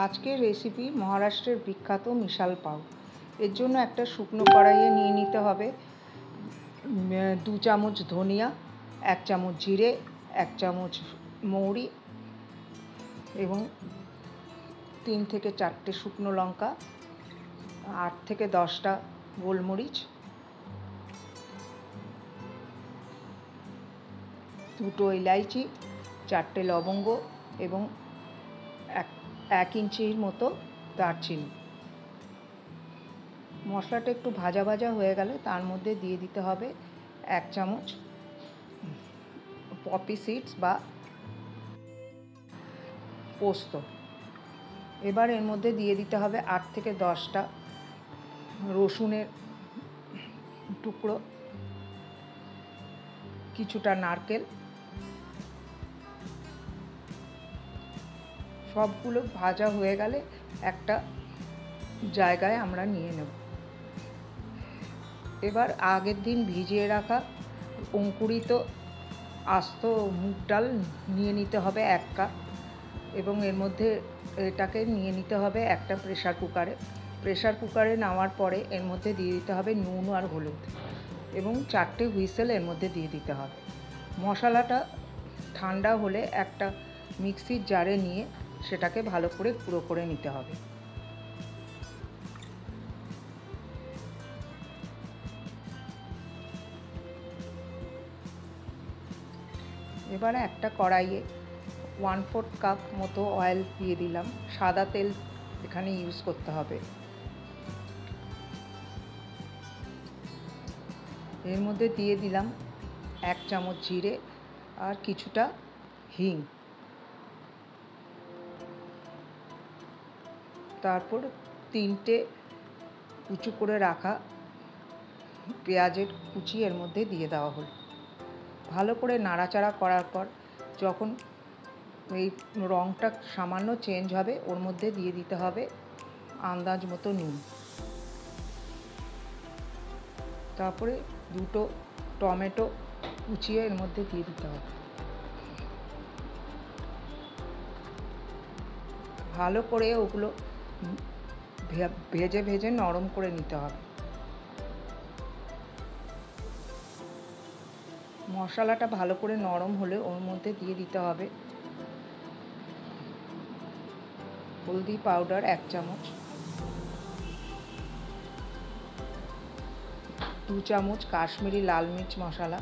আজকের রেসিপি মহারাষ্ট্রের বিখ্যাত মিশাল পাও। এর জন্য একটা শুকনো কড়াইয়ে নিয়ে নিতে হবে 2 চামচ ধনিয়া, 1 চামচ জিরে, 1 চামচ মৌরি এবং 3 থেকে 4টে শুকনো লঙ্কা, 8 থেকে 10টা গোলমরিচ, 2টো ইলাইচি, 4টে লবঙ্গ এবং 1 ইঞ্চির মতো দারচিনি। মশলাটা একটু ভাজা ভাজা হয়ে গেলে তার মধ্যে দিয়ে দিতে হবে 1 চামচ পপি সিডস বা পোস্ত। এবার এর মধ্যে দিয়ে দিতে হবে 8 থেকে 10টা রসুনের টুকরো, কিছুটা নারকেল। সবগুলো ভাজা হয়ে গেলে একটা জায়গায় আমরা নিয়ে নেব। এবার আগের দিন ভিজিয়ে রাখা অঙ্কুরিত আস্ত মুগ ডাল নিয়ে নিতে হবে 1 কাপ এবং এর মধ্যে এটাকে নিয়ে নিতে হবে একটা প্রেশার কুকারে নেওয়ার পরে এর মধ্যে দিয়ে দিতে হবে নুন আর হলুদ এবং 4টে হুইসেল এর মধ্যে দিয়ে দিতে হবে। মশলাটা ঠান্ডা হলে একটা মিক্সির জারে নিয়ে সেটাকে ভালো করে গুঁড়ো করে নিতে হবে। এবারে একটা কড়াইয়ে 1/4 কাপ মতো অয়েল দিয়ে দিলাম। সাদা তেল এখানে ইউজ করতে হবে। এর মধ্যে দিয়ে দিলাম 1 চামচ জিরে আর কিছুটা হিং। তারপর 3টে কুচি করে রাখা পেঁয়াজের কুচি এর মধ্যে দিয়ে দেওয়া হলো। ভালো করে নাড়াচাড়া করার পর যখন এই রঙটা সামান্য চেঞ্জ হবে ওর মধ্যে দিয়ে দিতে হবে আন্দাজ মতো নুন। তারপরে 2টো টমেটো কুচিয়ে এর মধ্যে দিয়ে দিতে হবে। ভালো করে ওগুলো ভেজে ভেজে নরম করে নিতে হবে। মশলাটা ভালো করে নরম হলে ওর মধ্যে দিয়ে দিতে হবে হলদি পাউডার 1 চামচ, 2 চামচ কাশ্মীরি লাল মির্চ মশলা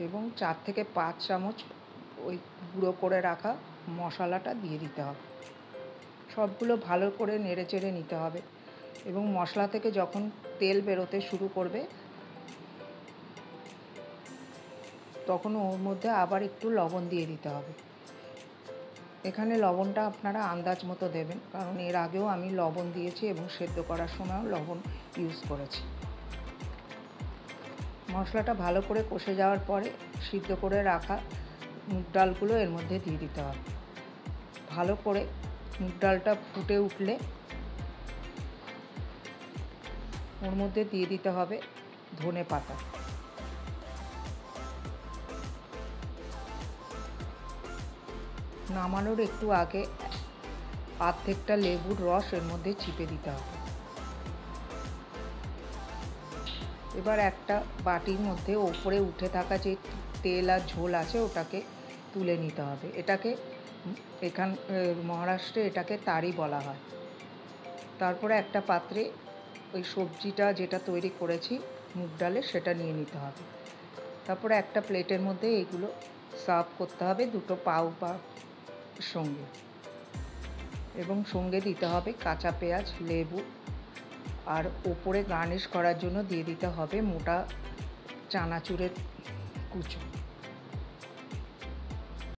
এবং 4 থেকে 5 চামচ ওই গুঁড়ো করে রাখা মশলাটা দিয়ে দিতে হবে। সবগুলো ভালো করে নেড়ে চেড়ে নিতে হবে এবং মশলা থেকে যখন তেল বেরোতে শুরু করবে তখন ওর মধ্যে আবার একটু লবণ দিয়ে দিতে হবে। এখানে লবণটা আপনারা আন্দাজ মতো দেবেন, কারণ এর আগেও আমি লবণ দিয়েছি এবং সেদ্ধ করার সময়ও লবণ ইউজ করেছি। মশলাটা ভালো করে কষে যাওয়ার পরে সিদ্ধ করে রাখা মুগ ডালগুলো এর মধ্যে দিয়ে দিতে হবে। ভালো করে মুগ ডালটা ফুটে উঠলে ওর মধ্যে দিয়ে দিতে হবে ধনে পাতা। নামানোর একটু আগে অর্ধেকটা লেবুর রস এর মধ্যে চিপে দিতে হবে। এবার একটা বাটির মধ্যে ওপরে উঠে থাকা যে তেল আর ঝোল আছে ওটাকে তুলে নিতে হবে। এটাকে মহারাষ্ট্রে এটাকে তারি বলা হয়। তারপরে একটা পাত্রে ওই সবজিটা যেটা তৈরি করেছি মুগ ডালে সেটা নিয়ে নিতে হবে। তারপরে একটা প্লেটের মধ্যে এইগুলো সার্ভ করতে হবে 2টো পাউ বা সঙ্গে, এবং সঙ্গে দিতে হবে কাঁচা পেঁয়াজ, লেবু আর ওপরে গার্নিশ করার জন্য দিয়ে দিতে হবে মোটা চানাচুরের কুচো।